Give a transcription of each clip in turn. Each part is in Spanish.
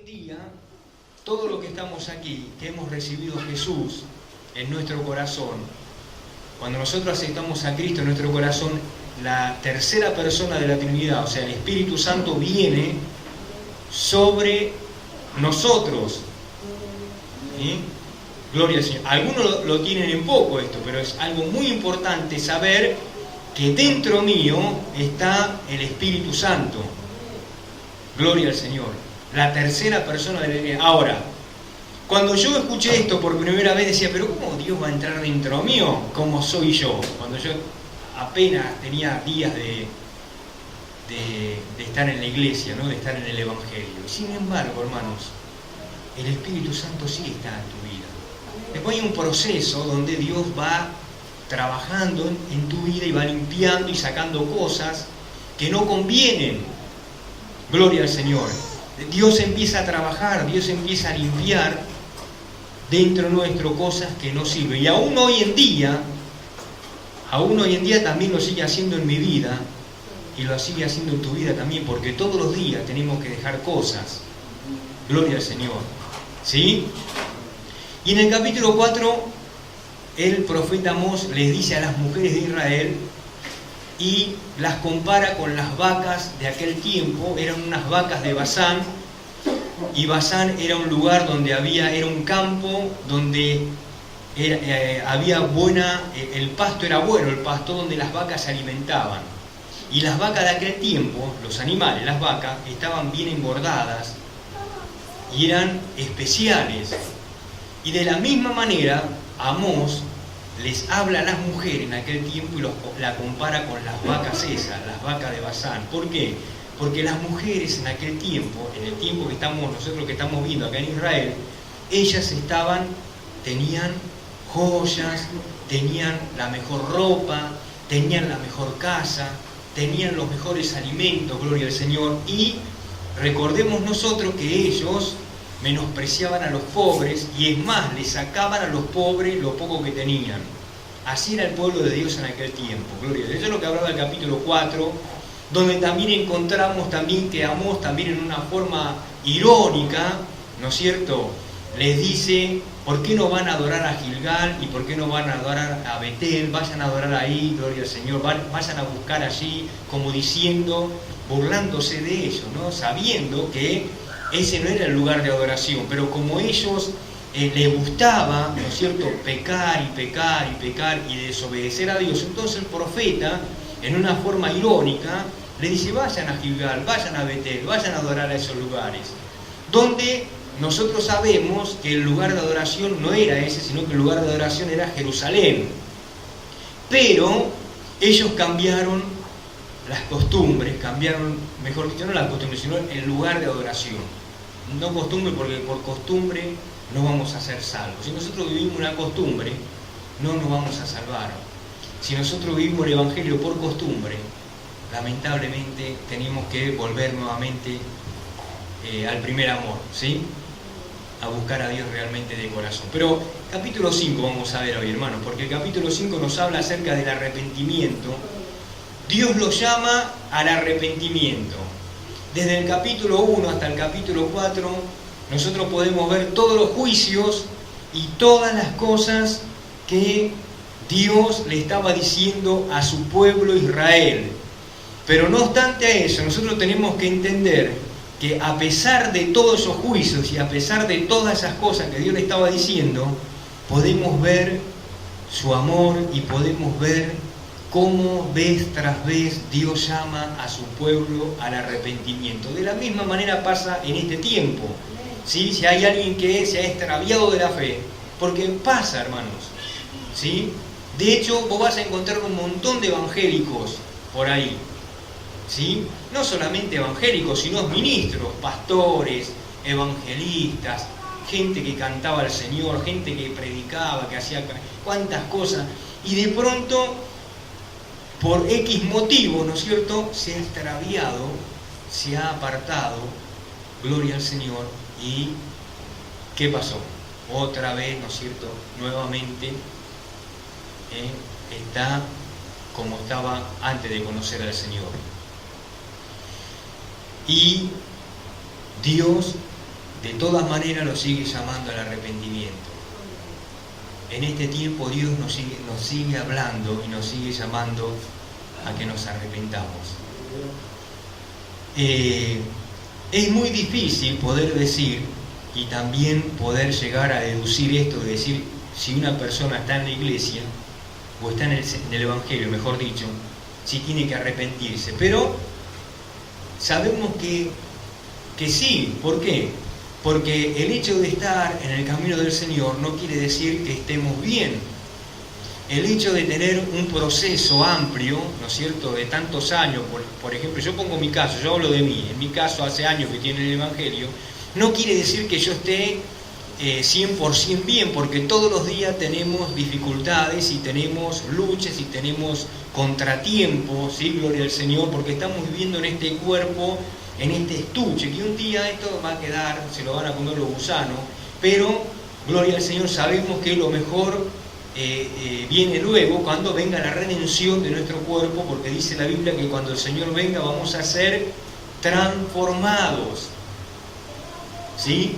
en día, todo lo que estamos aquí, que hemos recibido a Jesús en nuestro corazón, cuando nosotros aceptamos a Cristo en nuestro corazón, la tercera persona de la Trinidad, o sea, el Espíritu Santo viene sobre nosotros. ¿Sí? Gloria al Señor. Algunos lo tienen en poco esto, pero es algo muy importante saber que dentro mío está el Espíritu Santo. Gloria al Señor. La tercera persona de la Trinidad. Ahora, cuando yo escuché esto por primera vez decía, pero ¿cómo Dios va a entrar dentro mío? ¿Cómo soy yo? Cuando yo apenas tenía días de estar en la iglesia, ¿no? De estar en el Evangelio. Sin embargo, hermanos, el Espíritu Santo sí está en tu vida. Después hay un proceso donde Dios va trabajando en tu vida y va limpiando y sacando cosas que no convienen. Gloria al Señor. Dios empieza a trabajar, Dios empieza a limpiar dentro nuestro cosas que no sirven. Y aún hoy en día también lo sigue haciendo en mi vida y lo sigue haciendo en tu vida también, porque todos los días tenemos que dejar cosas. Gloria al Señor. ¿Sí? Y en el capítulo 4, el profeta Amós les dice a las mujeres de Israel y las compara con las vacas de aquel tiempo. Eran unas vacas de Basán, y Basán era un lugar donde era un campo donde había el pasto era bueno, el pasto donde las vacas se alimentaban. Y las vacas de aquel tiempo, los animales, las vacas, estaban bien engordadas y eran especiales. Y de la misma manera, Amós les habla a las mujeres en aquel tiempo y la compara con las vacas esas, las vacas de Basán. ¿Por qué? Porque las mujeres en aquel tiempo, en el tiempo que nosotros que estamos viendo acá en Israel, ellas tenían joyas, tenían la mejor ropa, tenían la mejor casa, tenían los mejores alimentos, gloria al Señor. Y recordemos nosotros que ellos menospreciaban a los pobres, y es más, les sacaban a los pobres lo poco que tenían. Así era el pueblo de Dios en aquel tiempo, gloria a Dios. Eso es lo que hablaba el capítulo 4, donde también encontramos también que Amós, también en una forma irónica, ¿no es cierto?, les dice, ¿por qué no van a adorar a Gilgal y por qué no van a adorar a Betel? Vayan a adorar ahí, gloria al Señor, vayan a buscar allí, como diciendo, burlándose de ellos, ¿no? Sabiendo que ese no era el lugar de adoración, pero como ellos les gustaba, ¿no es cierto?, pecar y desobedecer a Dios, entonces el profeta, en una forma irónica, le dice, vayan a Gilgal, vayan a Betel, vayan a adorar a esos lugares, donde nosotros sabemos que el lugar de adoración no era ese, sino que el lugar de adoración era Jerusalén. Pero ellos cambiaron las costumbres, mejor dicho, no las costumbres, sino el lugar de adoración. No costumbre, porque por costumbre no vamos a ser salvos. Si nosotros vivimos una costumbre, no nos vamos a salvar. Si nosotros vivimos el Evangelio por costumbre, lamentablemente tenemos que volver nuevamente al primer amor, ¿sí?, a buscar a Dios realmente de corazón. Pero capítulo 5 vamos a ver hoy, hermanos, porque el capítulo 5 nos habla acerca del arrepentimiento. Dios lo llama al arrepentimiento. Desde el capítulo 1 hasta el capítulo 4, nosotros podemos ver todos los juicios y todas las cosas que Dios le estaba diciendo a su pueblo Israel. Pero no obstante a eso, nosotros tenemos que entender que a pesar de todos esos juicios y a pesar de todas esas cosas que Dios le estaba diciendo, podemos ver su amor y podemos ver cómo vez tras vez Dios llama a su pueblo al arrepentimiento. De la misma manera pasa en este tiempo, ¿sí? Si hay alguien que se ha extraviado de la fe, porque pasa, hermanos, ¿sí? De hecho, vos vas a encontrar un montón de evangélicos por ahí, ¿sí? No solamente evangélicos, sino ministros, pastores, evangelistas, gente que cantaba al Señor, gente que predicaba, que hacía cuantas cosas, y de pronto, por X motivo, ¿no es cierto?, se ha extraviado, se ha apartado, gloria al Señor, y ¿qué pasó? Otra vez, ¿no es cierto?, nuevamente está como estaba antes de conocer al Señor. Y Dios de todas maneras lo sigue llamando al arrepentimiento. En este tiempo Dios nos sigue hablando y nos sigue llamando a que nos arrepentamos. Es muy difícil poder decir y también poder llegar a deducir esto, de decir si una persona está en la iglesia o está en el Evangelio, mejor dicho, si tiene que arrepentirse. Pero sabemos que sí. ¿Por qué? Porque el hecho de estar en el camino del Señor no quiere decir que estemos bien. El hecho de tener un proceso amplio, ¿no es cierto?, de tantos años, por ejemplo, yo pongo mi caso, yo hablo de mí, en mi caso hace años que tiene el Evangelio, no quiere decir que yo esté 100% bien, porque todos los días tenemos dificultades y tenemos luchas y tenemos contratiempos, ¿sí? Gloria al Señor, porque estamos viviendo en este cuerpo, en este estuche, que un día esto va a quedar, se lo van a comer los gusanos, pero, gloria al Señor, sabemos que lo mejor viene luego cuando venga la redención de nuestro cuerpo, porque dice la Biblia que cuando el Señor venga vamos a ser transformados, ¿sí?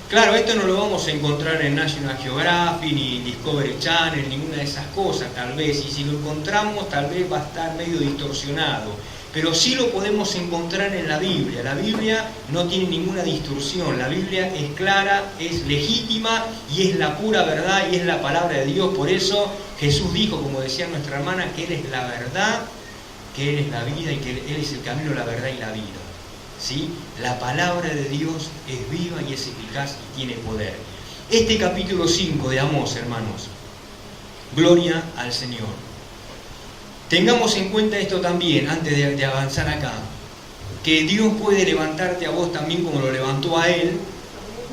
Claro, esto no lo vamos a encontrar en National Geographic, ni Discovery Channel, ninguna de esas cosas tal vez, y si lo encontramos tal vez va a estar medio distorsionado, pero sí lo podemos encontrar en la Biblia. La Biblia no tiene ninguna distorsión, la Biblia es clara, es legítima y es la pura verdad y es la palabra de Dios. Por eso Jesús dijo, como decía nuestra hermana, que Él es la verdad, que Él es la vida y que Él es el camino, la verdad y la vida. ¿Sí? La palabra de Dios es viva y es eficaz y tiene poder. Este capítulo 5 de Amós, hermanos, gloria al Señor. Tengamos en cuenta esto también, antes de avanzar acá, que Dios puede levantarte a vos también como lo levantó a él,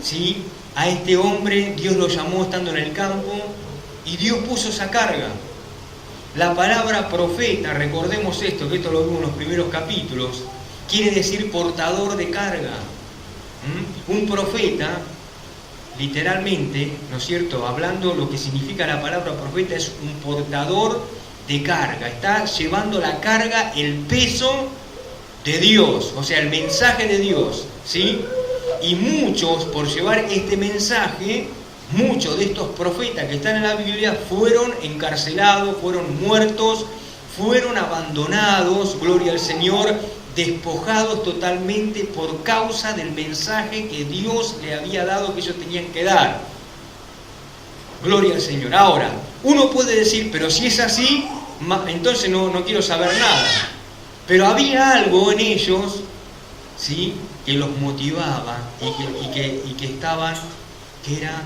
¿sí? A este hombre Dios lo llamó estando en el campo y Dios puso esa carga. La palabra profeta, recordemos esto, que esto lo vimos en los primeros capítulos, quiere decir portador de carga. Un profeta, literalmente, ¿no es cierto?, hablando lo que significa la palabra profeta, es un portador de carga, está llevando la carga, el peso de Dios, o sea, el mensaje de Dios, ¿sí? Y muchos, por llevar este mensaje, muchos de estos profetas que están en la Biblia fueron encarcelados, fueron muertos, fueron abandonados, gloria al Señor, despojados totalmente por causa del mensaje que Dios le había dado que ellos tenían que dar. Gloria al Señor. Ahora, uno puede decir, pero si es así, entonces no quiero saber nada. Pero había algo en ellos, ¿sí?, que los motivaba y que estaban, que era,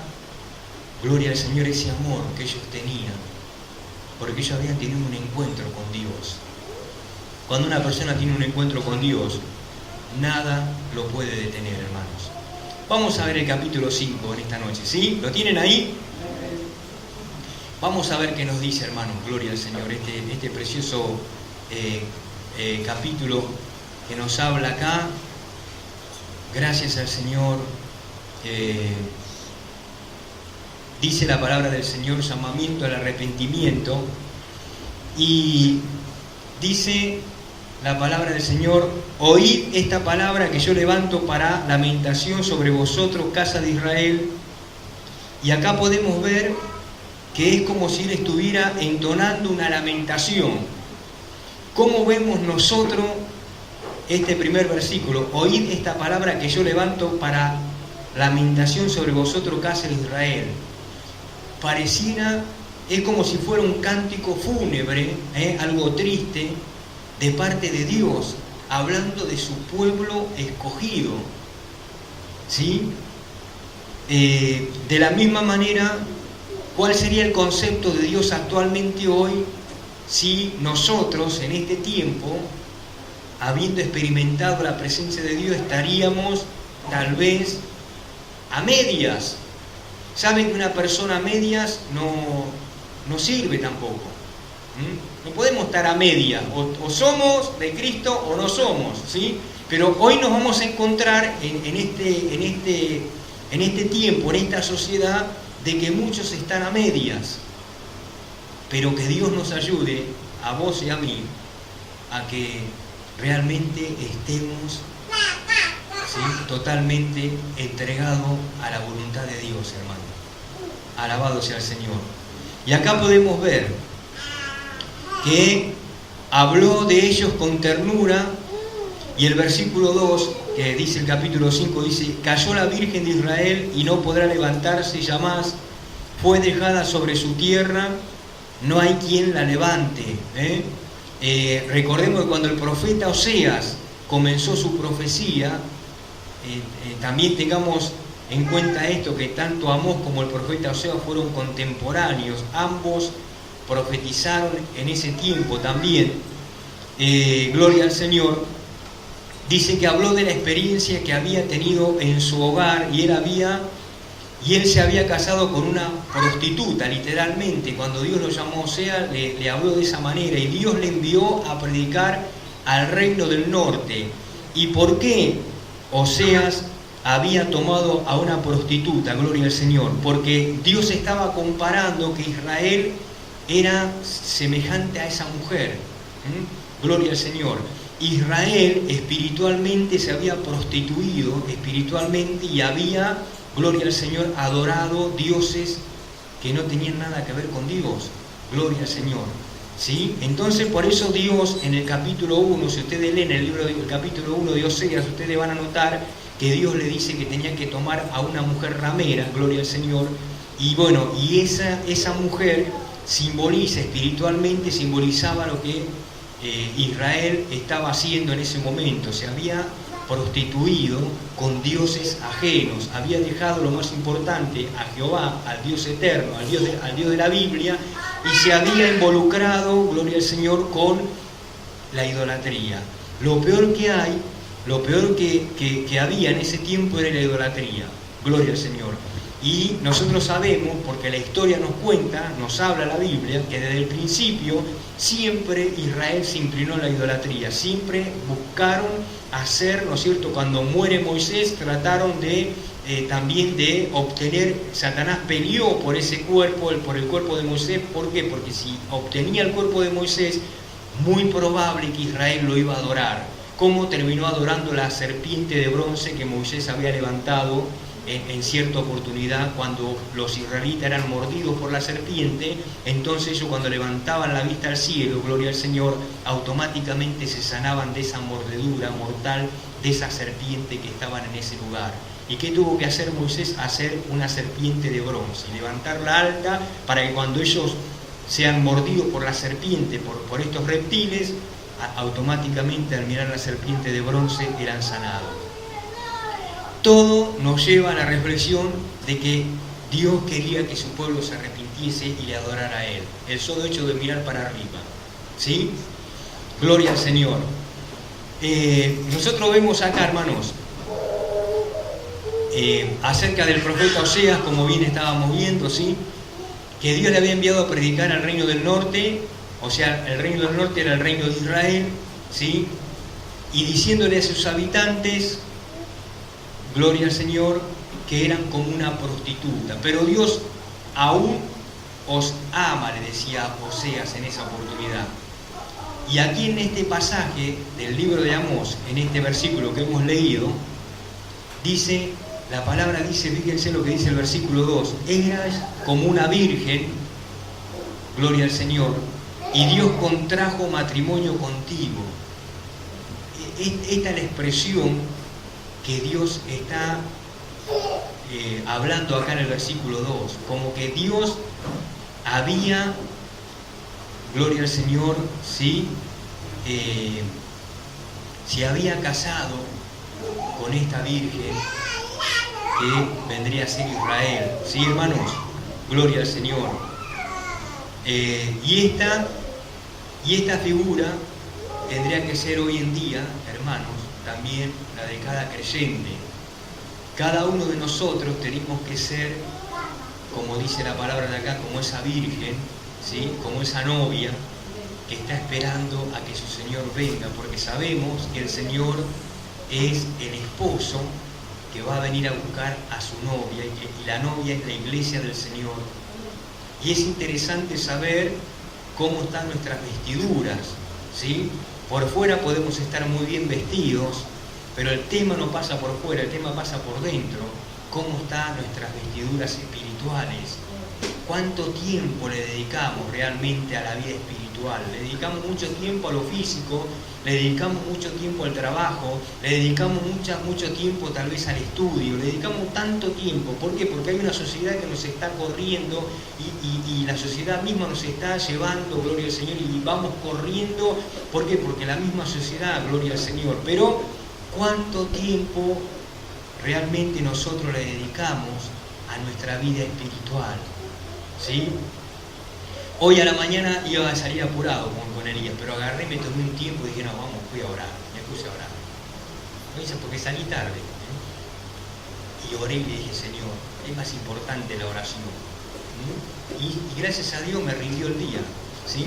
gloria al Señor, ese amor que ellos tenían, porque ellos habían tenido un encuentro con Dios. Cuando una persona tiene un encuentro con Dios, nada lo puede detener, hermanos. Vamos a ver el capítulo 5 en esta noche, ¿sí? ¿Lo tienen ahí? Vamos a ver qué nos dice, hermanos, gloria al Señor, este precioso capítulo que nos habla acá. Gracias al Señor. Dice la palabra del Señor, llamamiento al arrepentimiento, y dice la palabra del Señor: oíd esta palabra que yo levanto para lamentación sobre vosotros, casa de Israel. Y acá podemos ver que es como si él estuviera entonando una lamentación. ¿Cómo vemos nosotros este primer versículo? Oíd esta palabra que yo levanto para lamentación sobre vosotros, casa de Israel. Pareciera, es como si fuera un cántico fúnebre, algo triste, de parte de Dios, hablando de su pueblo escogido, ¿sí? De la misma manera, ¿cuál sería el concepto de Dios actualmente hoy si nosotros en este tiempo, habiendo experimentado la presencia de Dios, estaríamos tal vez a medias? Saben que una persona a medias no sirve tampoco. No podemos estar a medias, o somos de Cristo o no somos, ¿sí? Pero hoy nos vamos a encontrar en este tiempo, en esta sociedad, de que muchos están a medias. Pero que Dios nos ayude, a vos y a mí, a que realmente estemos, ¿sí? Totalmente entregado a la voluntad de Dios, hermano. Alabado sea el Señor. Y acá podemos ver que habló de ellos con ternura, y el versículo 2, que dice el capítulo 5, dice: cayó la Virgen de Israel y no podrá levantarse ya más, fue dejada sobre su tierra, no hay quien la levante. Recordemos que cuando el profeta Oseas comenzó su profecía, también tengamos en cuenta esto, que tanto Amós como el profeta Oseas fueron contemporáneos, ambos profetizaron en ese tiempo también. Gloria al Señor. Dice que habló de la experiencia que había tenido en su hogar, y él se había casado con una prostituta, literalmente. Cuando Dios lo llamó a Oseas, le habló de esa manera, y Dios le envió a predicar al reino del norte. ¿Y por qué Oseas había tomado a una prostituta? Gloria al Señor. Porque Dios estaba comparando que Israel era semejante a esa mujer. Gloria al Señor. Israel espiritualmente se había prostituido espiritualmente, y había, gloria al Señor, adorado dioses que no tenían nada que ver con Dios. Gloria al Señor. ¿Sí? Entonces, por eso Dios en el capítulo 1, si ustedes leen el capítulo 1 de Oseas, ustedes van a notar que Dios le dice que tenía que tomar a una mujer ramera, gloria al Señor, y bueno, y esa mujer simboliza espiritualmente, simbolizaba lo que Israel estaba haciendo en ese momento. Se había prostituido con dioses ajenos, había dejado lo más importante, a Jehová, al Dios eterno, al Dios de la Biblia, y se había involucrado, gloria al Señor, con la idolatría. Lo peor que hay, lo peor que había en ese tiempo era la idolatría. Gloria al Señor. Y nosotros sabemos, porque la historia nos cuenta, nos habla la Biblia, que desde el principio siempre Israel se inclinó a la idolatría. Siempre buscaron hacer, ¿no es cierto? Cuando muere Moisés, trataron también de obtener. Satanás peleó por ese cuerpo, por el cuerpo de Moisés. ¿Por qué? Porque si obtenía el cuerpo de Moisés, muy probable que Israel lo iba a adorar. ¿Cómo terminó adorando la serpiente de bronce que Moisés había levantado en cierta oportunidad? Cuando los israelitas eran mordidos por la serpiente, entonces ellos, cuando levantaban la vista al cielo, gloria al Señor, automáticamente se sanaban de esa mordedura mortal de esa serpiente que estaban en ese lugar. ¿Y qué tuvo que hacer Moisés? Hacer una serpiente de bronce, levantarla alta, para que cuando ellos sean mordidos por la serpiente, por estos reptiles, automáticamente al mirar la serpiente de bronce eran sanados. Todo nos lleva a la reflexión de que Dios quería que su pueblo se arrepintiese y le adorara a Él. El solo hecho de mirar para arriba. ¿Sí? Gloria al Señor. Nosotros vemos acá, hermanos, acerca del profeta Oseas, como bien estábamos viendo, ¿sí? Que Dios le había enviado a predicar al reino del norte. O sea, el reino del norte era el reino de Israel, ¿sí? Y diciéndole a sus habitantes, gloria al Señor, que eran como una prostituta. Pero Dios aún os ama, le decía Oseas en esa oportunidad. Y aquí en este pasaje del libro de Amós, en este versículo que hemos leído, dice, la palabra dice, fíjense lo que dice el versículo 2, eras como una virgen, gloria al Señor, y Dios contrajo matrimonio contigo. Esta es la expresión que Dios está hablando acá en el versículo 2, como que Dios había, gloria al Señor, ¿sí? Se había casado con esta virgen que vendría a ser Israel, ¿sí, hermanos? Gloria al Señor. Y esta figura tendría que ser hoy en día, hermanos, también la de cada creyente. Cada uno de nosotros tenemos que ser, como dice la palabra de acá, como esa virgen, ¿sí? Como esa novia que está esperando a que su Señor venga, porque sabemos que el Señor es el esposo que va a venir a buscar a su novia, y la novia es la iglesia del Señor. Y es interesante saber cómo están nuestras vestiduras, ¿sí? Por fuera podemos estar muy bien vestidos, Pero el tema no pasa por fuera, el tema pasa por dentro. ¿Cómo están nuestras vestiduras espirituales? ¿Cuánto tiempo le dedicamos realmente a la vida espiritual? Le dedicamos mucho tiempo a lo físico, le dedicamos mucho tiempo al trabajo, le dedicamos mucho tiempo tal vez al estudio, le dedicamos tanto tiempo. ¿Por qué? Porque hay una sociedad que nos está corriendo y la sociedad misma nos está llevando, gloria al Señor, y vamos corriendo. ¿Por qué? Porque la misma sociedad, gloria al Señor. Pero ¿cuánto tiempo realmente nosotros le dedicamos a nuestra vida espiritual? ¿Sí? Hoy a la mañana iba a salir apurado con Elías, pero agarré, me tomé un tiempo y dije, no, vamos, fui a orar, me puse a orar. Lo hice porque salí tarde, ¿eh? Y oré y le dije, Señor, es más importante la oración. Y gracias a Dios me rindió el día, ¿sí?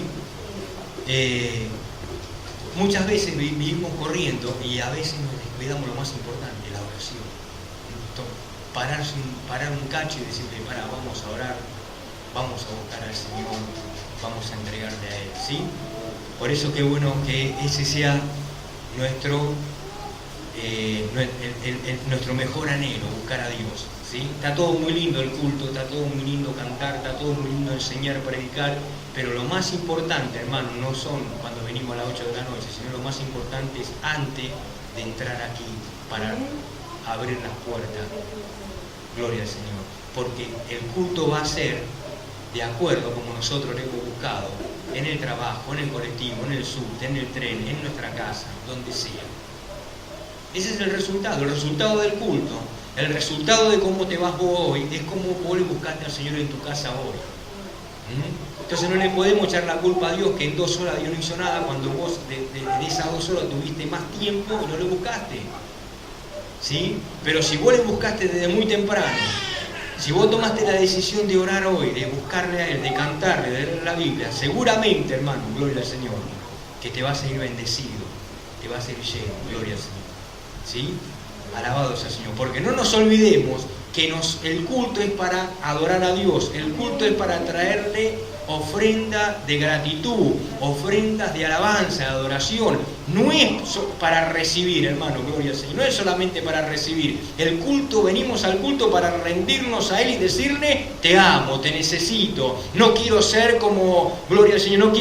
Muchas veces vivimos corriendo y a veces nos descuidamos lo más importante, la oración. Parar un cacho y decirle, vamos a orar, vamos a buscar al Señor, vamos a entregarle a Él, ¿sí? Por eso qué bueno que ese sea nuestro mejor anhelo, buscar a Dios, ¿sí? Está todo muy lindo el culto, está todo muy lindo cantar, está todo muy lindo enseñar, predicar, pero lo más importante, hermano, no son cuando venimos a las 8 de la noche, sino lo más importante es antes de entrar aquí para abrir las puertas. Gloria al Señor, porque el culto va a ser de acuerdo como nosotros lo hemos buscado, en el trabajo, en el colectivo, en el subte, en el tren, en nuestra casa, donde sea. Ese es el resultado del culto, el resultado de cómo te vas vos hoy, es cómo vos le buscaste al Señor en tu casa hoy. Entonces no le podemos echar la culpa a Dios que en 2 horas Dios no hizo nada, cuando vos de esas 2 horas tuviste más tiempo y no le buscaste. ¿Sí? Pero si vos le buscaste desde muy temprano, si vos tomaste la decisión de orar hoy, de buscarle a Él, de cantarle, de leer la Biblia, seguramente, hermano, gloria al Señor, que te vas a ir bendecido, te vas a ir lleno, gloria al Señor. ¿Sí? Alabado sea el Señor. Porque no nos olvidemos que el culto es para adorar a Dios, el culto es para traerle ofrenda de gratitud, ofrendas de alabanza, de adoración. No es para recibir, hermano, gloria al Señor, no es solamente para recibir. El culto, venimos al culto para rendirnos a Él y decirle, te amo, te necesito, no quiero ser como, gloria al Señor, no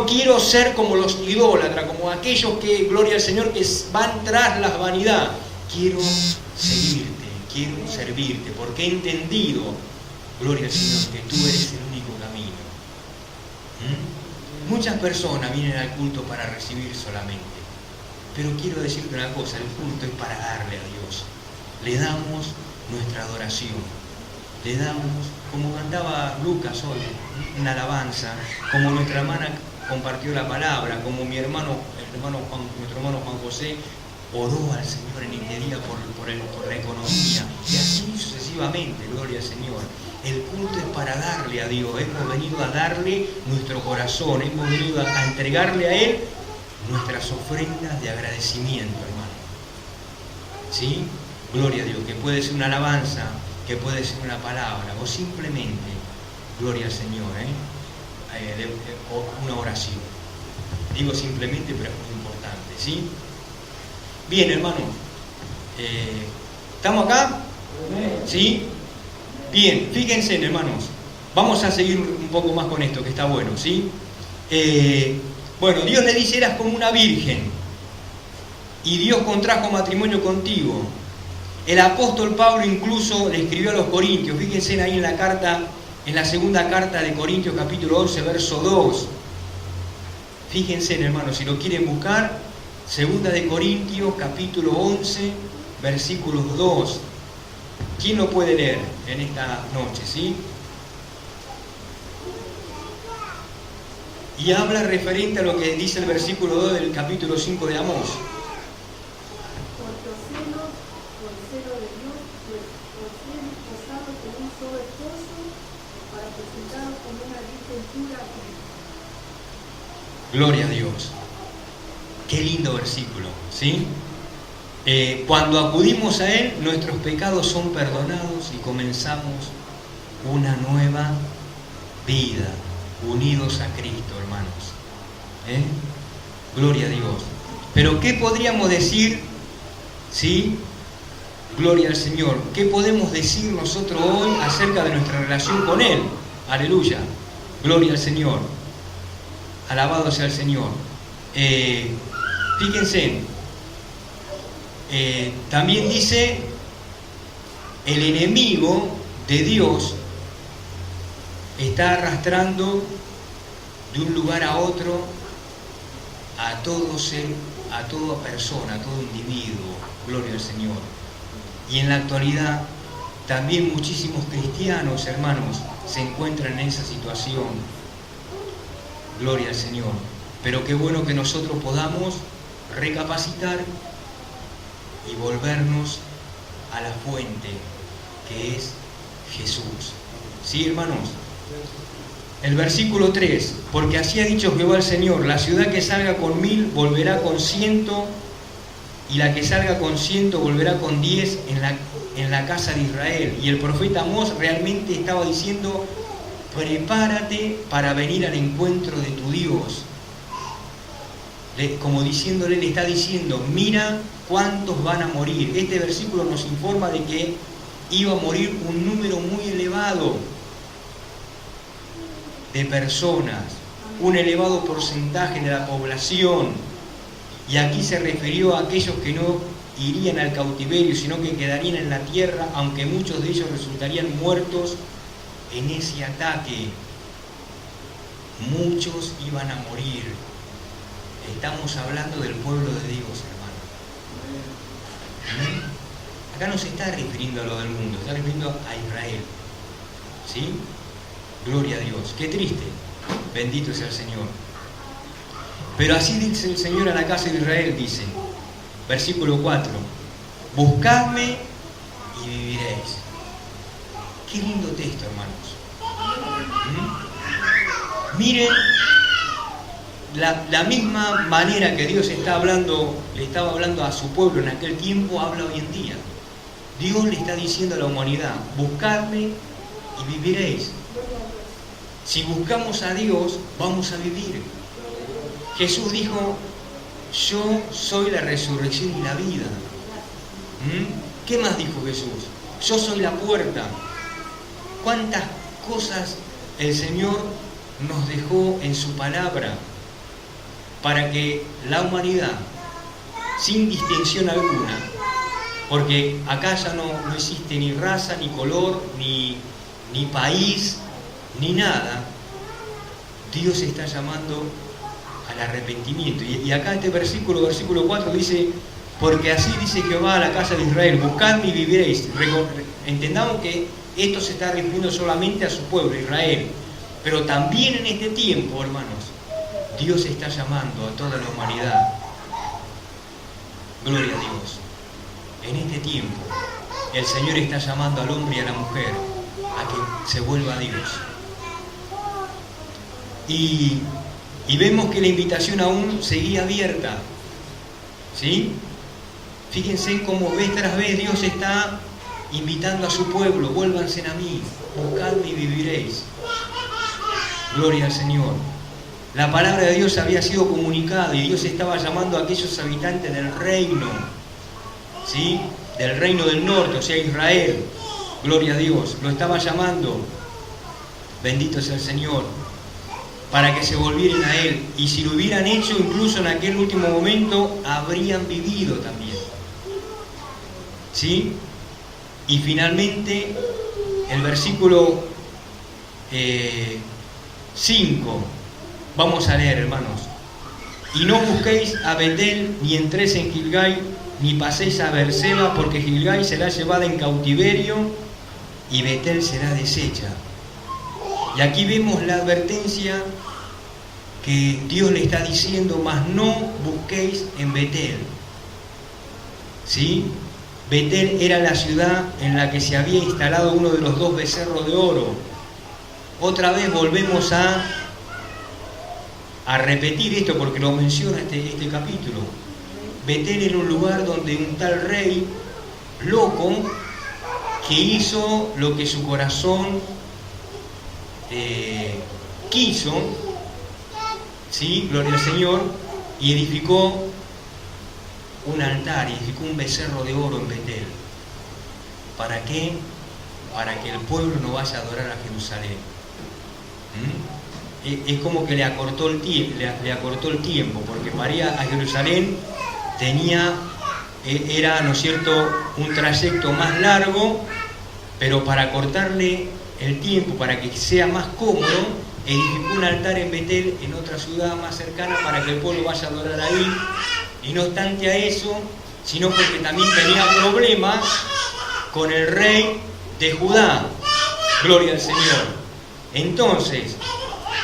quiero ser como los idólatras, como aquellos que, gloria al Señor, que van tras la vanidad. Quiero seguirte, quiero servirte, porque he entendido, gloria al Señor, que tú eres el único camino. Muchas personas vienen al culto para recibir solamente, pero quiero decirte una cosa, el culto es para darle a Dios. Le damos nuestra adoración, le damos, como cantaba Lucas hoy, una alabanza, como nuestra hermana compartió la palabra, como nuestro hermano Juan José oró al Señor en este día por la economía, y así sucesivamente, gloria al Señor. El culto es para darle a Dios, hemos venido a darle nuestro corazón, hemos venido a entregarle a Él nuestras ofrendas de agradecimiento, hermano. ¿Sí? Gloria a Dios, que puede ser una alabanza, que puede ser una palabra, o simplemente, gloria al Señor, o una oración. Digo simplemente, pero es muy importante, ¿sí? Bien, hermano, ¿estamos acá? ¿Sí? Bien, fíjense, hermanos, vamos a seguir un poco más con esto, que está bueno, ¿sí? Bueno, Dios le dice, eras como una virgen, y Dios contrajo matrimonio contigo. El apóstol Pablo incluso le escribió a los Corintios, fíjense ahí en la segunda carta de Corintios, capítulo 11, verso 2. Fíjense, hermanos, si lo quieren buscar, segunda de Corintios, capítulo 11, versículos 2. ¿Quién lo puede leer en esta noche, sí? Y habla referente a lo que dice el versículo 2 del capítulo 5 de Amós. Porque os celo por celo de Dios, pues os he desposado con un solo esposo, para presentaros como una virgen pura. Gloria a Dios. Qué lindo versículo, ¿sí? Cuando acudimos a Él, nuestros pecados son perdonados y comenzamos una nueva vida, unidos a Cristo, hermanos. Gloria a Dios. Pero ¿qué podríamos decir ¿Sí? Gloria al Señor. ¿Qué podemos decir nosotros hoy acerca de nuestra relación con Él? Aleluya. Gloria al Señor. Alabado sea el Señor. Fíjense, también dice, el enemigo de Dios está arrastrando de un lugar a otro a todo ser, a toda persona, a todo individuo. Gloria al Señor. Y en la actualidad también muchísimos cristianos, hermanos, se encuentran en esa situación. Gloria al Señor. Pero qué bueno que nosotros podamos recapacitar y volvernos a la fuente, que es Jesús. ¿Sí, hermanos? El versículo 3, porque así ha dicho Jehová el Señor, la ciudad que salga con 1000 volverá con 100, y la que salga con 100 volverá con 10 en la casa de Israel. Y el profeta Amós realmente estaba diciendo, prepárate para venir al encuentro de tu Dios. Como diciéndole, le está diciendo, mira cuántos van a morir. Este versículo nos informa de que iba a morir un número muy elevado de personas, un elevado porcentaje de la población. Y aquí se refirió a aquellos que no irían al cautiverio, sino que quedarían en la tierra, aunque muchos de ellos resultarían muertos en ese ataque. Muchos iban a morir. Estamos hablando del pueblo de Dios, hermano. Acá no se está refiriendo a lo del mundo, está refiriendo a Israel. ¿Sí? Gloria a Dios. Qué triste. Bendito sea el Señor. Pero así dice el Señor a la casa de Israel, dice, versículo 4, buscadme y viviréis. Qué lindo texto, hermanos. Miren la misma manera que Dios le estaba hablando a su pueblo en aquel tiempo, habla hoy en día. Dios le está diciendo a la humanidad, buscadme y viviréis. Si buscamos a Dios, vamos a vivir. Jesús dijo, yo soy la resurrección y la vida. ¿Qué más dijo Jesús? Yo soy la puerta. ¿Cuántas cosas el Señor nos dejó en su palabra para que la humanidad, sin distinción alguna, porque acá ya no existe ni raza, ni color, ni país, ni nada, Dios está llamando al arrepentimiento. Y acá este versículo 4 dice, porque así dice Jehová a la casa de Israel, buscadme y viviréis. Entendamos que esto se está refiriendo solamente a su pueblo, Israel. Pero también en este tiempo, hermanos, Dios está llamando a toda la humanidad. Gloria a Dios. En este tiempo, el Señor está llamando al hombre y a la mujer a que se vuelva a Dios. Y vemos que la invitación aún seguía abierta. ¿Sí? Fíjense cómo vez tras vez Dios está invitando a su pueblo, vuélvanse a mí, buscadme y viviréis. Gloria al Señor. La palabra de Dios había sido comunicada y Dios estaba llamando a aquellos habitantes del reino, ¿sí? Del reino del norte, o sea, Israel. Gloria a Dios. Lo estaba llamando. Bendito sea el Señor. Para que se volvieran a Él. Y si lo hubieran hecho, incluso en aquel último momento, habrían vivido también. ¿Sí? Y finalmente, el versículo 5. Vamos a leer, hermanos. Y no busquéis a Betel, ni entréis en Gilgal, ni paséis a Beerseba, porque Gilgal será llevada en cautiverio y Betel será deshecha. Y aquí vemos la advertencia que Dios le está diciendo, mas no busquéis en Betel. ¿Sí? Betel era la ciudad en la que se había instalado uno de los 2 becerros de oro. Otra vez volvemos a repetir esto porque lo menciona este capítulo. Betel era un lugar donde un tal rey loco que hizo lo que su corazón quiso, ¿sí? Gloria al Señor, y edificó un altar, edificó un becerro de oro en Betel. ¿Para qué? Para que el pueblo no vaya a adorar a Jerusalén. Es como que le acortó el tiempo, porque para ir a Jerusalén era, ¿no es cierto?, un trayecto más largo, pero para cortarle el tiempo, para que sea más cómodo, edificó un altar en Betel, en otra ciudad más cercana, para que el pueblo vaya a adorar ahí. Y no obstante a eso, sino porque también tenía problemas con el rey de Judá. Gloria al Señor. Entonces,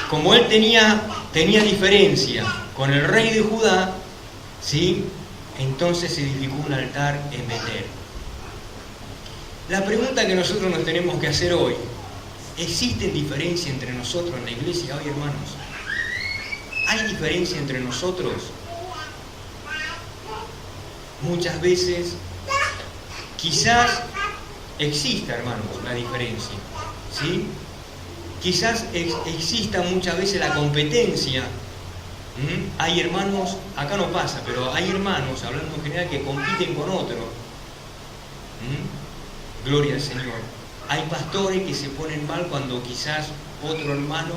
como él tenía diferencia con el rey de Judá, ¿sí?, entonces edificó un altar en Betel. La pregunta que nosotros nos tenemos que hacer hoy: ¿existe diferencia entre nosotros en la iglesia hoy, hermanos? ¿Hay diferencia entre nosotros? Muchas veces, quizás exista, hermanos, la diferencia, ¿sí? Quizás exista muchas veces la competencia. Hay hermanos, acá no pasa, pero hay hermanos, hablando en general, que compiten con otros. Gloria al Señor. Hay pastores que se ponen mal cuando quizás otro hermano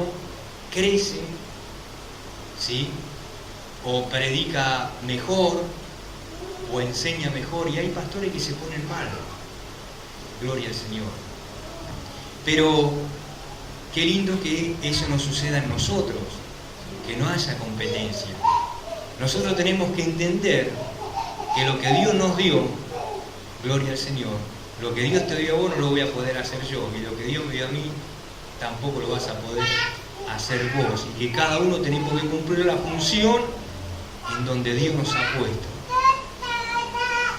crece, ¿sí?, o predica mejor, o enseña mejor, y hay pastores que se ponen mal. Gloria al Señor. Pero qué lindo que eso no suceda en nosotros, que no haya competencia. Nosotros tenemos que entender que lo que Dios nos dio, gloria al Señor, lo que Dios te dio a vos no lo voy a poder hacer yo, y lo que Dios me dio a mí tampoco lo vas a poder hacer vos, y que cada uno tenemos que cumplir la función en donde Dios nos ha puesto.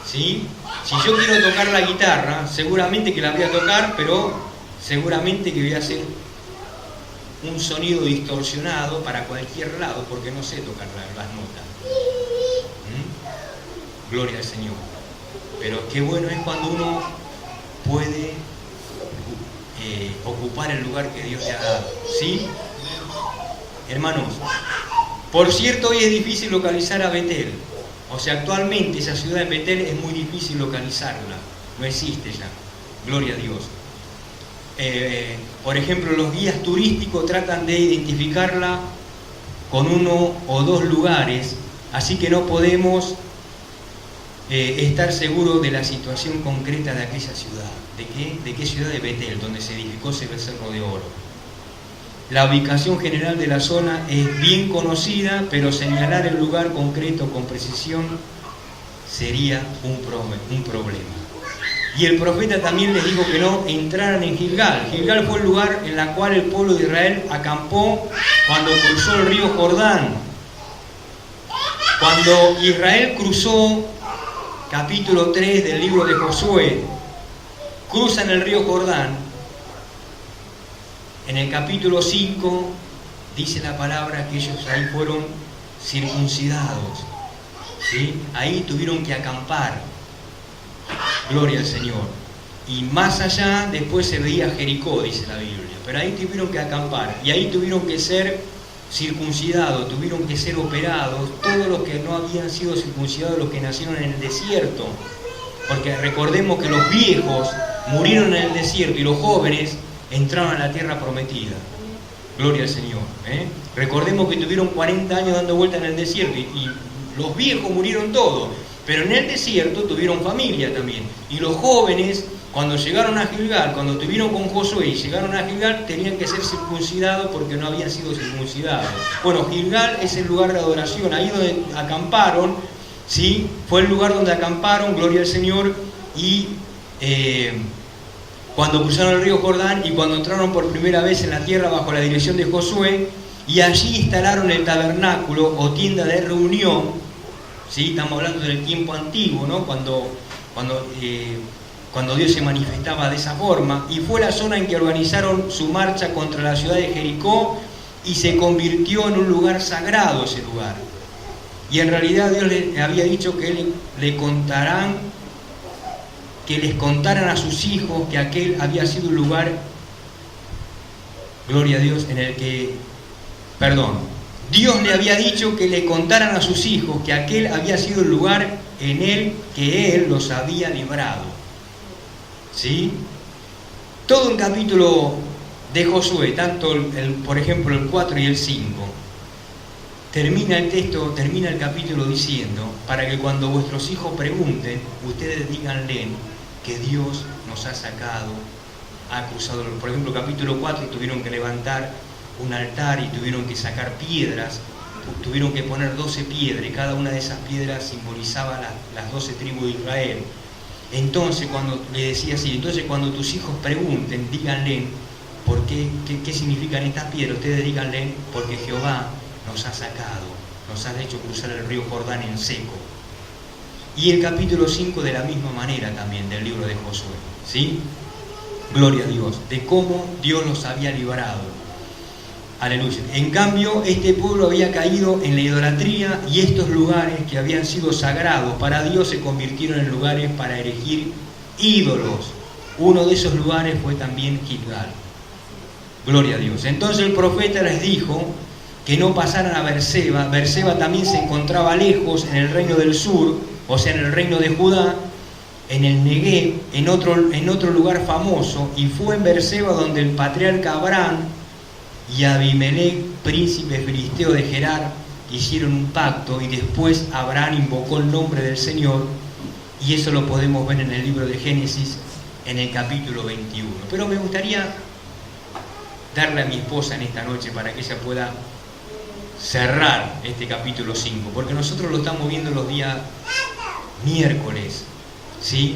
¿Sí? Si yo quiero tocar la guitarra, seguramente que la voy a tocar, pero seguramente que voy a hacer un sonido distorsionado para cualquier lado, porque no sé tocar las notas. Gloria al Señor. Pero qué bueno es cuando uno puede ocupar el lugar que Dios le ha dado. ¿Sí? Hermanos, por cierto, hoy es difícil localizar a Betel. O sea, actualmente esa ciudad de Betel es muy difícil localizarla. No existe ya. Gloria a Dios. Por ejemplo, los guías turísticos tratan de identificarla con uno o dos lugares, así que no podemos estar seguros de la situación concreta de aquella ciudad. ¿De qué ciudad? De Betel, donde se edificó ese becerro de oro. La ubicación general de la zona es bien conocida, pero señalar el lugar concreto con precisión sería un problema. Y el profeta también les dijo que no entraran en Gilgal. Gilgal fue el lugar en el cual el pueblo de Israel acampó cuando cruzó el río Jordán. Cuando Israel cruzó, capítulo 3 del libro de Josué, cruzan el río Jordán. En el capítulo 5 dice la palabra que ellos ahí fueron circuncidados, ¿sí? Ahí tuvieron que acampar. Gloria al Señor. Y más allá después se veía Jericó, dice la Biblia. Pero ahí tuvieron que acampar. Y ahí tuvieron que ser circuncidados, tuvieron que ser operados. Todos los que no habían sido circuncidados, los que nacieron en el desierto. Porque recordemos que los viejos murieron en el desierto y los jóvenes entraron a la tierra prometida. Gloria al Señor. Recordemos que tuvieron 40 años dando vuelta en el desierto y los viejos murieron todos. Pero en el desierto tuvieron familia también. Y los jóvenes, cuando llegaron a Gilgal, cuando estuvieron con Josué y llegaron a Gilgal, tenían que ser circuncidados porque no habían sido circuncidados. Bueno, Gilgal es el lugar de adoración, ahí donde acamparon, ¿sí? Fue el lugar donde acamparon, gloria al Señor, y cuando cruzaron el río Jordán y cuando entraron por primera vez en la tierra bajo la dirección de Josué, y allí instalaron el tabernáculo o tienda de reunión. ¿Sí? Estamos hablando del tiempo antiguo, ¿no? Cuando Dios se manifestaba de esa forma, y fue la zona en que organizaron su marcha contra la ciudad de Jericó y se convirtió en un lugar sagrado ese lugar. Y en realidad Dios le había dicho que les contaran a sus hijos que aquel había sido un lugar, gloria a Dios, Dios le había dicho que le contaran a sus hijos que aquel había sido el lugar en él que él los había librado. ¿Sí? Todo el capítulo de Josué, tanto por ejemplo el 4 y el 5, termina el capítulo diciendo, para que cuando vuestros hijos pregunten, ustedes díganle que Dios nos ha sacado, ha cruzado. Por ejemplo, capítulo 4 tuvieron que levantar un altar y tuvieron que sacar piedras, tuvieron que poner 12 piedras, y cada una de esas piedras simbolizaba las 12 tribus de Israel. Entonces, cuando le decía así, entonces cuando tus hijos pregunten, díganle, ¿por qué significan estas piedras? Ustedes díganle, porque Jehová nos ha sacado, nos ha hecho cruzar el río Jordán en seco. Y el capítulo 5 de la misma manera también, del libro de Josué, ¿sí? Gloria a Dios, de cómo Dios los había librado. Aleluya. En cambio, este pueblo había caído en la idolatría y estos lugares que habían sido sagrados para Dios se convirtieron en lugares para erigir ídolos. Uno de esos lugares fue también Gilgal. Gloria a Dios. Entonces el profeta les dijo que no pasaran a Berseba. Berseba también se encontraba lejos en el reino del sur, o sea, en el reino de Judá, en el Negev, en otro lugar famoso, y fue en Berseba donde el patriarca Abraham y Abimelech, príncipe filisteo de Gerar, hicieron un pacto, y después Abraham invocó el nombre del Señor, y eso lo podemos ver en el libro de Génesis, en el capítulo 21. Pero me gustaría darle a mi esposa en esta noche para que ella pueda cerrar este capítulo 5, porque nosotros lo estamos viendo los días miércoles, ¿sí?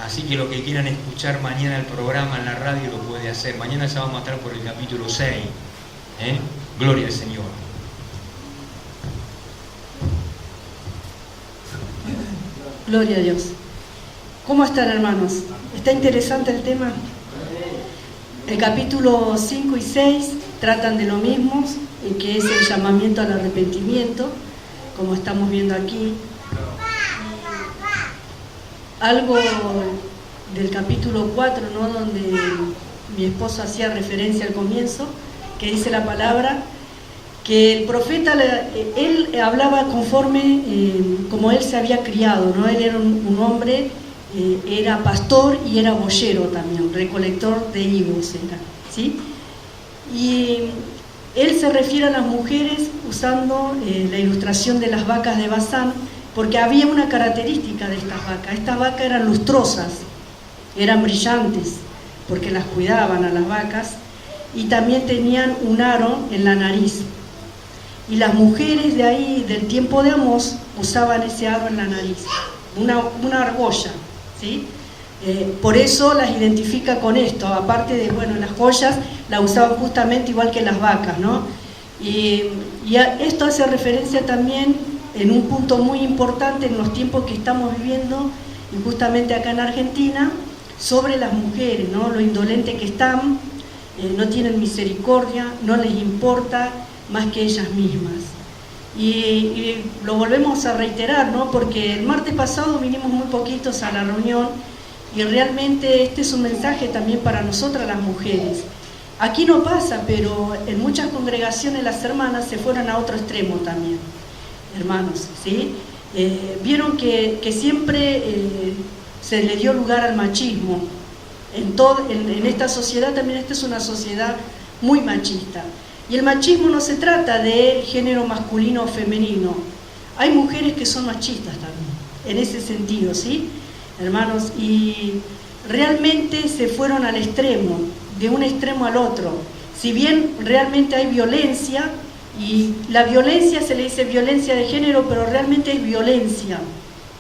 Así que los que quieran escuchar mañana el programa en la radio lo puede hacer. Mañana ya vamos a estar por el capítulo 6. Gloria al Señor. Gloria a Dios. ¿Cómo están, hermanos? ¿Está interesante el tema? El capítulo 5 y 6 tratan de lo mismo, que es el llamamiento al arrepentimiento, como estamos viendo aquí. Algo del capítulo 4, ¿no?, donde mi esposo hacía referencia al comienzo, que dice la palabra, que el profeta, él hablaba conforme como él se había criado, ¿no? Él era un hombre, era pastor y era boyero también, recolector de higos era, ¿sí? Y él se refiere a las mujeres usando la ilustración de las vacas de Basán, porque había una característica de estas vacas. Estas vacas eran lustrosas, eran brillantes, porque las cuidaban a las vacas, y también tenían un aro en la nariz. Y las mujeres de ahí, del tiempo de Amós, usaban ese aro en la nariz, una argolla, ¿sí? Por eso las identifica con esto, aparte de, bueno, las joyas las usaban justamente igual que las vacas, ¿no? Y esto hace referencia también en un punto muy importante en los tiempos que estamos viviendo, y justamente acá en Argentina, sobre las mujeres, ¿no? Lo indolentes que están, no tienen misericordia, no les importa más que ellas mismas. Y lo volvemos a reiterar, ¿no? Porque el martes pasado vinimos muy poquitos a la reunión, y realmente este es un mensaje también para nosotras las mujeres. Aquí no pasa, pero en muchas congregaciones las hermanas se fueron a otro extremo también, hermanos, ¿sí? Vieron que siempre se le dio lugar al machismo. En esta sociedad también, esta es una sociedad muy machista. Y el machismo no se trata de género masculino o femenino. Hay mujeres que son machistas también, en ese sentido, ¿sí? Hermanos, y realmente se fueron al extremo, de un extremo al otro. Si bien realmente hay violencia, y la violencia se le dice violencia de género, pero realmente es violencia.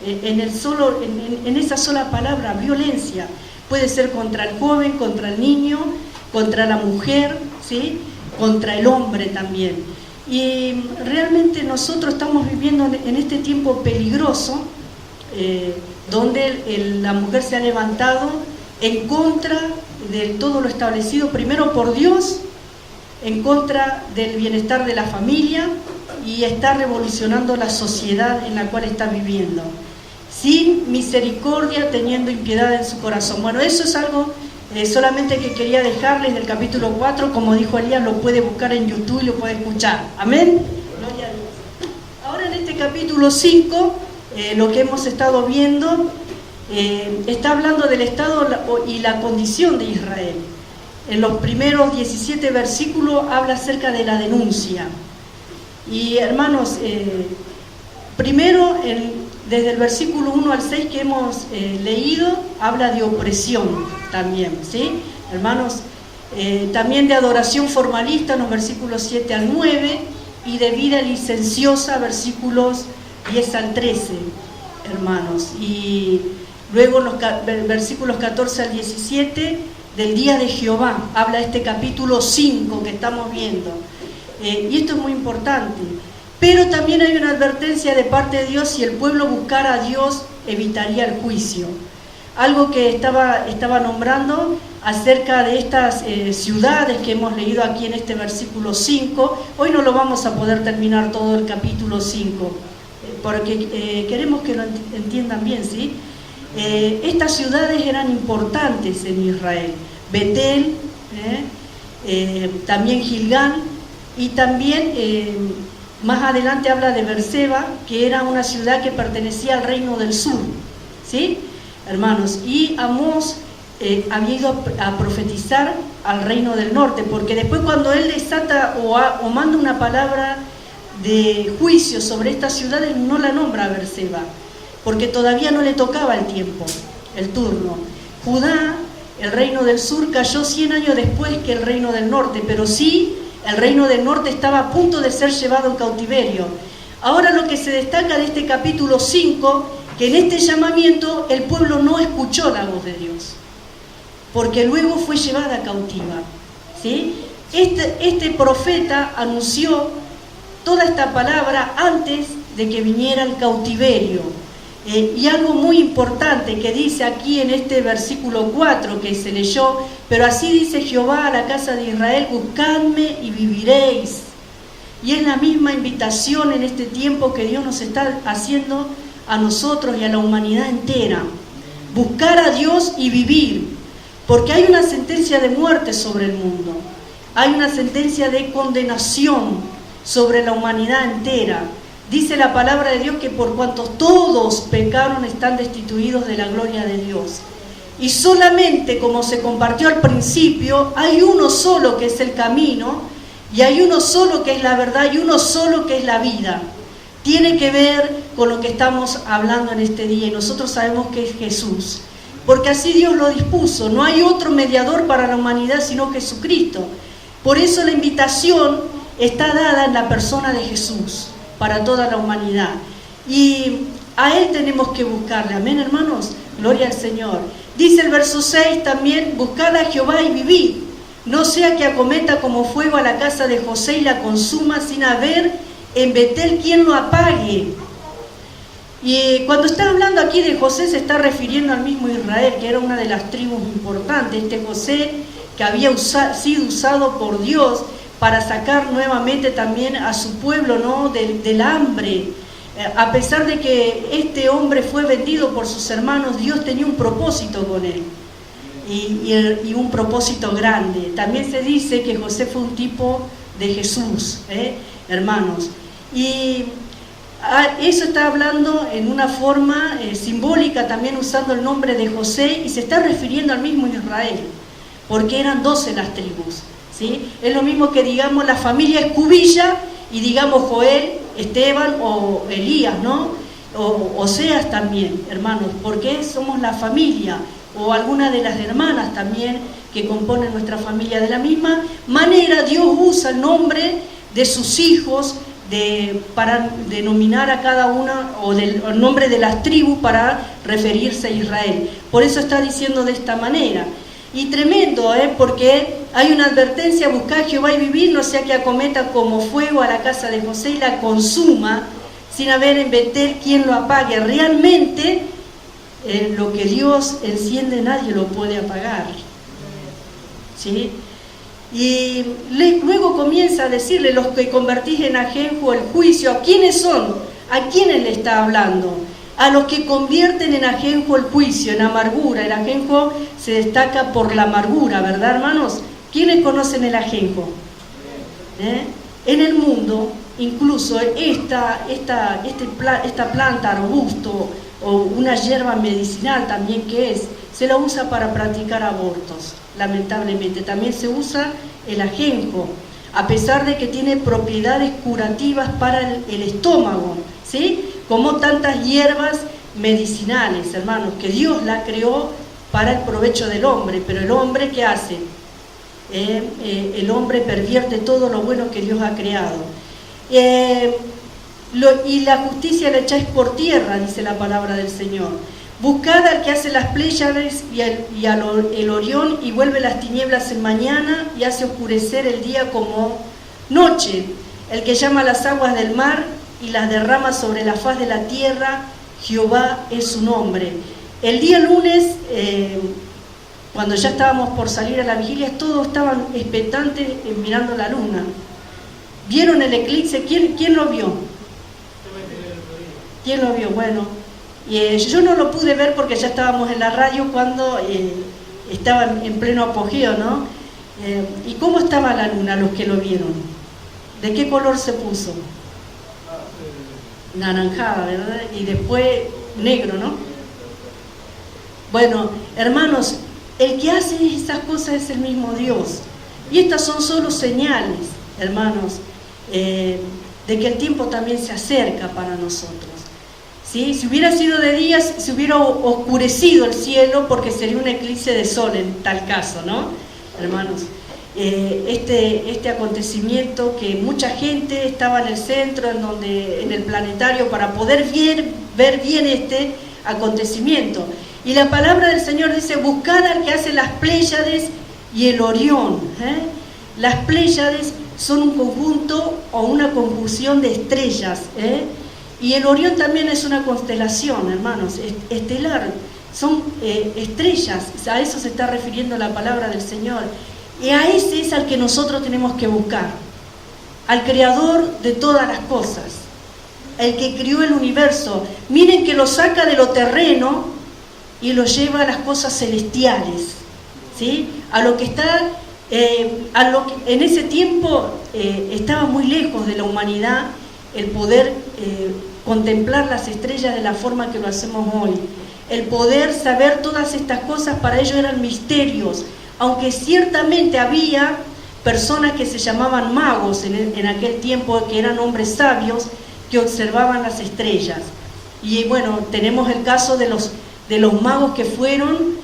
En esa sola palabra, violencia. Puede ser contra el joven, contra el niño, contra la mujer, ¿sí? Contra el hombre también. Y realmente nosotros estamos viviendo en este tiempo peligroso, donde la mujer se ha levantado en contra de todo lo establecido, primero por Dios, en contra del bienestar de la familia, y está revolucionando la sociedad en la cual está viviendo, sin misericordia, teniendo impiedad en su corazón. Bueno, eso es algo solamente que quería dejarles del capítulo 4, como dijo Elías, lo puede buscar en YouTube y lo puede escuchar. Amén. Gloria a Dios. Ahora en este capítulo 5 lo que hemos estado viendo, está hablando del estado y la condición de Israel. En los primeros 17 versículos habla acerca de la denuncia. Y hermanos, primero desde el versículo 1 al 6 que hemos leído, habla de opresión también, ¿sí? Hermanos, también de adoración formalista en los versículos 7 al 9 y de vida licenciosa, versículos 10 al 13, hermanos. Y luego en los versículos 14 al 17, del día de Jehová, habla este capítulo 5 que estamos viendo. Y esto es muy importante. Pero también hay una advertencia de parte de Dios: si el pueblo buscara a Dios, evitaría el juicio. Algo que estaba nombrando acerca de estas ciudades que hemos leído aquí en este versículo 5. Hoy no lo vamos a poder terminar todo el capítulo 5, porque queremos que lo entiendan bien, ¿sí? Estas ciudades eran importantes en Israel: Betel, también Gilgal, y también más adelante habla de Berseba, que era una ciudad que pertenecía al reino del sur, ¿sí, hermanos? Y Amós había ido a profetizar al reino del norte, porque después cuando él desata o manda una palabra de juicio sobre estas ciudades, no la nombra a Berseba, porque todavía no le tocaba el tiempo, el turno. Judá, el reino del sur, cayó 100 años después que el reino del norte, pero sí, el reino del norte estaba a punto de ser llevado en cautiverio. Ahora lo que se destaca de este capítulo 5, que en este llamamiento el pueblo no escuchó la voz de Dios, porque luego fue llevada cautiva, ¿sí? Este profeta anunció toda esta palabra antes de que viniera el cautiverio. Y algo muy importante que dice aquí en este versículo 4 que se leyó: pero así dice Jehová a la casa de Israel, buscadme y viviréis. Y es la misma invitación en este tiempo que Dios nos está haciendo a nosotros y a la humanidad entera: buscar a Dios y vivir, porque hay una sentencia de muerte sobre el mundo, hay una sentencia de condenación sobre la humanidad entera. Dice la palabra de Dios que por cuanto todos pecaron, están destituidos de la gloria de Dios. Y solamente, como se compartió al principio, hay uno solo que es el camino, y hay uno solo que es la verdad, y uno solo que es la vida. Tiene que ver con lo que estamos hablando en este día, y nosotros sabemos que es Jesús, porque así Dios lo dispuso. No hay otro mediador para la humanidad sino Jesucristo. Por eso la invitación está dada en la persona de Jesús para toda la humanidad, y a Él tenemos que buscarle. Amén, hermanos, gloria al Señor. Dice el verso 6 también: buscad a Jehová y vivid, no sea que acometa como fuego a la casa de José y la consuma, sin haber en Betel quien lo apague. Y cuando está hablando aquí de José, se está refiriendo al mismo Israel, que era una de las tribus importantes. Este José que había sido usado por Dios para sacar nuevamente también a su pueblo, ¿no?, del hambre. A pesar de que este hombre fue vendido por sus hermanos, Dios tenía un propósito con él, y un propósito grande. También se dice que José fue un tipo de Jesús, hermanos. Y eso está hablando en una forma simbólica, también usando el nombre de José, y se está refiriendo al mismo Israel, porque eran 12 las tribus, ¿sí? Es lo mismo que digamos la familia Escubilla y digamos Joel, Esteban o Elías, ¿no? O Oseas también, hermanos, porque somos la familia, o alguna de las hermanas también que componen nuestra familia. De la misma manera, Dios usa el nombre de sus hijos para denominar a cada una, o el nombre de las tribus para referirse a Israel. Por eso está diciendo de esta manera. Y tremendo, porque hay una advertencia: buscar a Jehová y vivir, no sea que acometa como fuego a la casa de José y la consuma, sin haber en Betel quien lo apague. Realmente lo que Dios enciende nadie lo puede apagar, ¿sí? Y luego comienza a decirle: los que convertís en ajenjo el juicio. ¿A quiénes son? ¿A quiénes le está hablando? A los que convierten en ajenjo el juicio, en amargura. El ajenjo se destaca por la amargura, ¿verdad, hermanos? ¿Quiénes conocen el ajenjo? En el mundo incluso esta planta, arbusto o una hierba medicinal también que es, se la usa para practicar abortos, lamentablemente. También se usa el ajenjo, a pesar de que tiene propiedades curativas para el estómago, ¿sí? Como tantas hierbas medicinales, hermanos, que Dios la creó para el provecho del hombre, pero el hombre, ¿qué hace? El hombre pervierte todo lo bueno que Dios ha creado. Y la justicia la echáis por tierra, dice la palabra del Señor. Buscad al que hace las Pléyades y el Orión, y vuelve las tinieblas en mañana y hace oscurecer el día como noche, el que llama las aguas del mar y las derrama sobre la faz de la tierra. Jehová es su nombre. El día lunes, cuando ya estábamos por salir a la vigilia, todos estaban expectantes mirando la luna. ¿Vieron el eclipse? ¿Quién lo vio? ¿Quién lo vio? Bueno, yo no lo pude ver porque ya estábamos en la radio cuando estaba en pleno apogeo, ¿no? ¿Y cómo estaba la luna, los que lo vieron? ¿De qué color se puso? Naranjada, ¿verdad? Y después negro, ¿no? Bueno, hermanos, el que hace estas cosas es el mismo Dios. Y estas son solo señales, hermanos, de que el tiempo también se acerca para nosotros. ¿Sí? Si hubiera sido de día, se hubiera oscurecido el cielo, porque sería un eclipse de sol en tal caso, ¿no? Hermanos, este acontecimiento que mucha gente estaba en el centro, en el planetario, para poder ver bien este acontecimiento. Y la palabra del Señor dice: buscad al que hace las Pléyades y el Orión. Las Pléyades son un conjunto o una conjunción de estrellas, y el Orión también es una constelación, hermanos, estelar. Son estrellas, a eso se está refiriendo la palabra del Señor. Y a ese es al que nosotros tenemos que buscar, al creador de todas las cosas, el que crió el universo. Miren que lo saca de lo terreno y lo lleva a las cosas celestiales, ¿sí? A lo que está, en ese tiempo estaba muy lejos de la humanidad el poder contemplar las estrellas de la forma que lo hacemos hoy. El poder saber todas estas cosas para ellos eran misterios, aunque ciertamente había personas que se llamaban magos en aquel tiempo, que eran hombres sabios que observaban las estrellas. Y bueno, tenemos el caso de los magos que fueron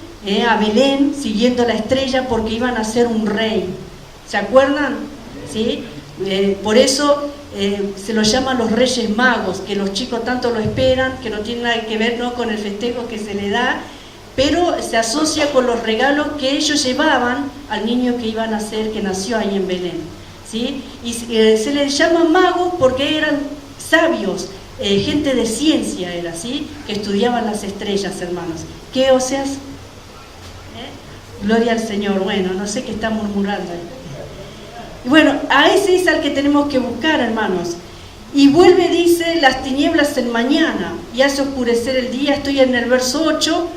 a Belén siguiendo la estrella porque iban a ser un rey. ¿Se acuerdan? ¿Sí? Por eso se los llaman los Reyes Magos, que los chicos tanto lo esperan, que no tiene nada que ver, ¿no?, con el festejo que se le da, pero se asocia con los regalos que ellos llevaban al niño que iban a nacer, que nació ahí en Belén, ¿sí? Y se les llama magos porque eran sabios, gente de ciencia era, ¿sí?, que estudiaban las estrellas, hermanos. ¿Qué, Oseas? Gloria al Señor. Bueno, no sé qué está murmurando. Y bueno, a ese es al que tenemos que buscar, hermanos. Y vuelve, dice, las tinieblas en mañana y hace oscurecer el día. Estoy en el verso 8.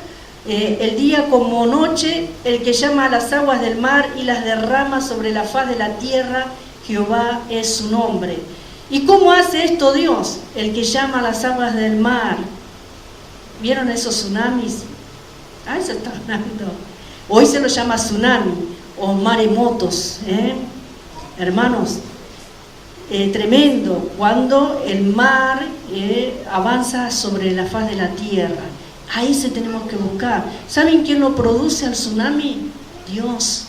El día como noche, el que llama a las aguas del mar y las derrama sobre la faz de la tierra, Jehová es su nombre. ¿Y cómo hace esto Dios? El que llama a las aguas del mar. ¿Vieron esos tsunamis? Ah, eso está hablando. Hoy se lo llama tsunami o maremotos, hermanos. Tremendo, cuando el mar avanza sobre la faz de la tierra. Ahí se tenemos que buscar. ¿Saben quién lo produce al tsunami? Dios.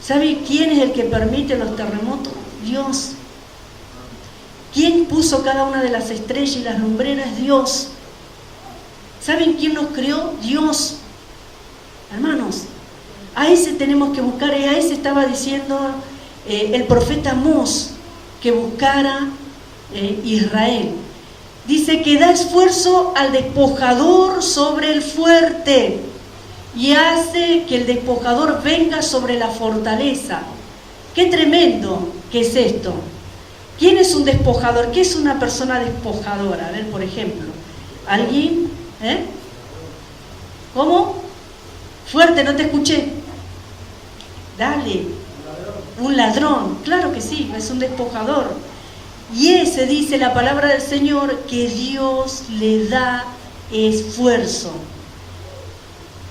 ¿Saben quién es el que permite los terremotos? Dios. ¿Quién puso cada una de las estrellas y las lumbreras? Dios. ¿Saben quién nos creó? Dios. Hermanos, a ese tenemos que buscar, y a ese estaba diciendo el profeta Amós que buscara Israel. Dice que da esfuerzo al despojador sobre el fuerte y hace que el despojador venga sobre la fortaleza. ¡Qué tremendo que es esto! ¿Quién es un despojador? ¿Qué es una persona despojadora? A ver, por ejemplo, ¿alguien? ¿Cómo? Fuerte, no te escuché. Dale. Un ladrón, claro que sí, es un despojador. Y ese dice la palabra del Señor que Dios le da esfuerzo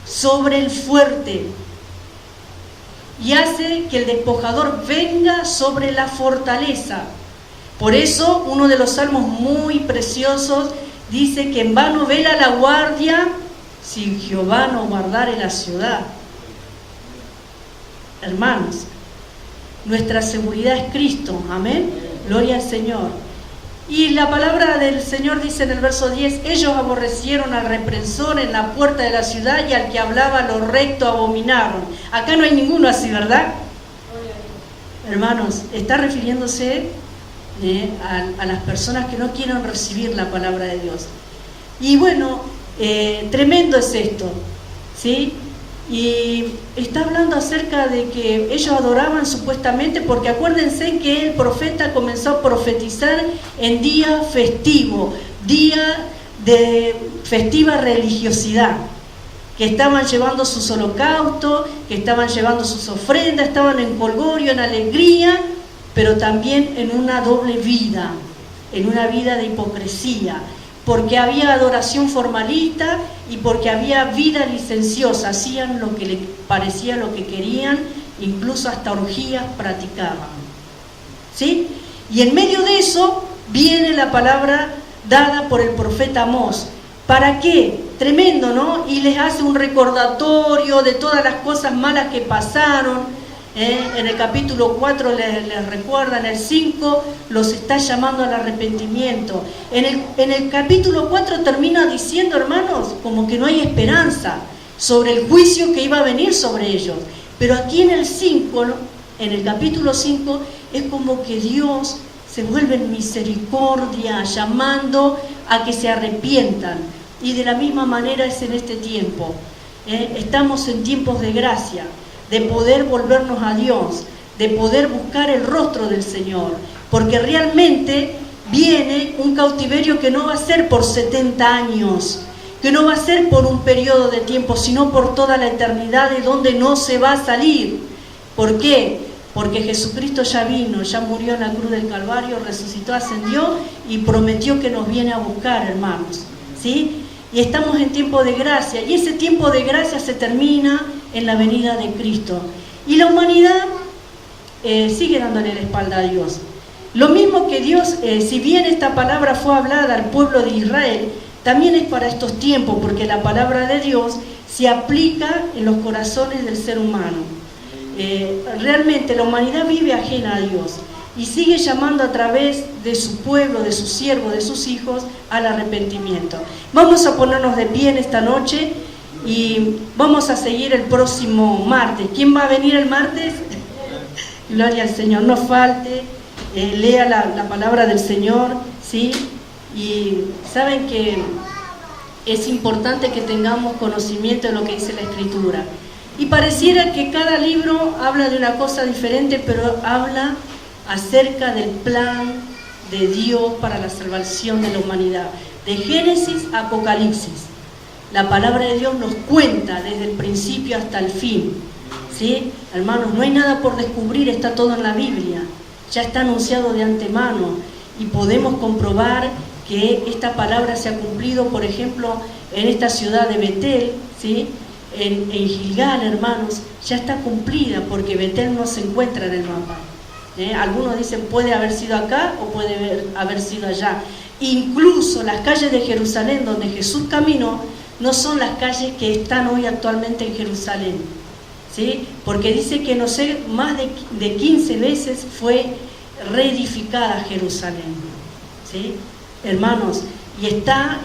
sobre el fuerte y hace que el despojador venga sobre la fortaleza. Por eso uno de los salmos muy preciosos dice que en vano vela la guardia si Jehová no guardare la ciudad. Hermanos, nuestra seguridad es Cristo, amén, gloria al Señor. Y la palabra del Señor dice en el verso 10, ellos aborrecieron al reprensor en la puerta de la ciudad y al que hablaba lo recto abominaron. Acá no hay ninguno así, ¿verdad? Hermanos, está refiriéndose a las personas que no quieren recibir la palabra de Dios. Y bueno, tremendo es esto, ¿sí? Y está hablando acerca de que ellos adoraban supuestamente, porque acuérdense que el profeta comenzó a profetizar en día festivo, día de festiva religiosidad, que estaban llevando sus holocaustos, que estaban llevando sus ofrendas, estaban en jolgorio, en alegría, pero también en una doble vida, en una vida de hipocresía, porque había adoración formalista y porque había vida licenciosa, hacían lo que les parecía, lo que querían, incluso hasta orgías practicaban, ¿sí? Y en medio de eso viene la palabra dada por el profeta Amós. ¿Para qué? Tremendo, ¿no? Y les hace un recordatorio de todas las cosas malas que pasaron. En el capítulo 4 les recuerda, en el 5 los está llamando al arrepentimiento. En el capítulo 4 termina diciendo, hermanos, como que no hay esperanza sobre el juicio que iba a venir sobre ellos. Pero aquí en el 5, en el capítulo 5, es como que Dios se vuelve en misericordia, llamando a que se arrepientan. Y de la misma manera es en este tiempo. Estamos en tiempos de gracia, de poder volvernos a Dios, de poder buscar el rostro del Señor, porque realmente viene un cautiverio que no va a ser por 70 años, que no va a ser por un periodo de tiempo, sino por toda la eternidad, de donde no se va a salir. ¿Por qué? Porque Jesucristo ya vino, ya murió en la cruz del Calvario, resucitó, ascendió y prometió que nos viene a buscar, hermanos, ¿sí? Y estamos en tiempo de gracia, y ese tiempo de gracia se termina en la venida de Cristo. Y la humanidad sigue dándole la espalda a Dios. Lo mismo que Dios, si bien esta palabra fue hablada al pueblo de Israel, también es para estos tiempos, porque la palabra de Dios se aplica en los corazones del ser humano. Realmente la humanidad vive ajena a Dios y sigue llamando a través de su pueblo, de sus siervos, de sus hijos, al arrepentimiento. Vamos a ponernos de pie en esta noche y vamos a seguir el próximo martes. ¿Quién va a venir el martes? Gloria al Señor, no falte, lea la palabra del Señor, ¿sí? Y saben que es importante que tengamos conocimiento de lo que dice la Escritura. Y pareciera que cada libro habla de una cosa diferente, pero habla acerca del plan de Dios para la salvación de la humanidad. De Génesis a Apocalipsis. La palabra de Dios nos cuenta desde el principio hasta el fin, ¿sí? Hermanos, no hay nada por descubrir, está todo en la Biblia. Ya está anunciado de antemano y podemos comprobar que esta palabra se ha cumplido, por ejemplo, en esta ciudad de Betel, ¿sí? En Gilgal, hermanos, ya está cumplida, porque Betel no se encuentra en el mapa. Algunos dicen puede haber sido acá o puede haber sido allá. Incluso las calles de Jerusalén donde Jesús caminó no son las calles que están hoy actualmente en Jerusalén, ¿sí? Porque dice que no sé, más de 15 veces fue reedificada Jerusalén, ¿sí? Hermanos, y está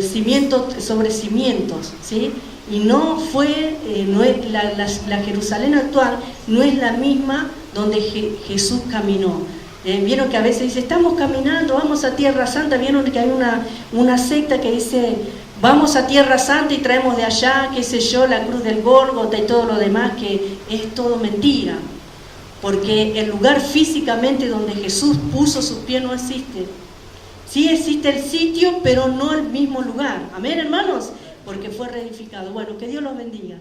cimientos sobre cimientos, ¿sí? Y no fue, no es, la Jerusalén actual no es la misma donde Jesús caminó. Vieron que a veces dice, estamos caminando, vamos a Tierra Santa. Vieron que hay una secta que dice, vamos a Tierra Santa y traemos de allá, qué sé yo, la cruz del Gólgota y todo lo demás, que es todo mentira. Porque el lugar físicamente donde Jesús puso sus pies no existe. Sí existe el sitio, pero no el mismo lugar. Amén, hermanos, porque fue reedificado. Bueno, que Dios los bendiga.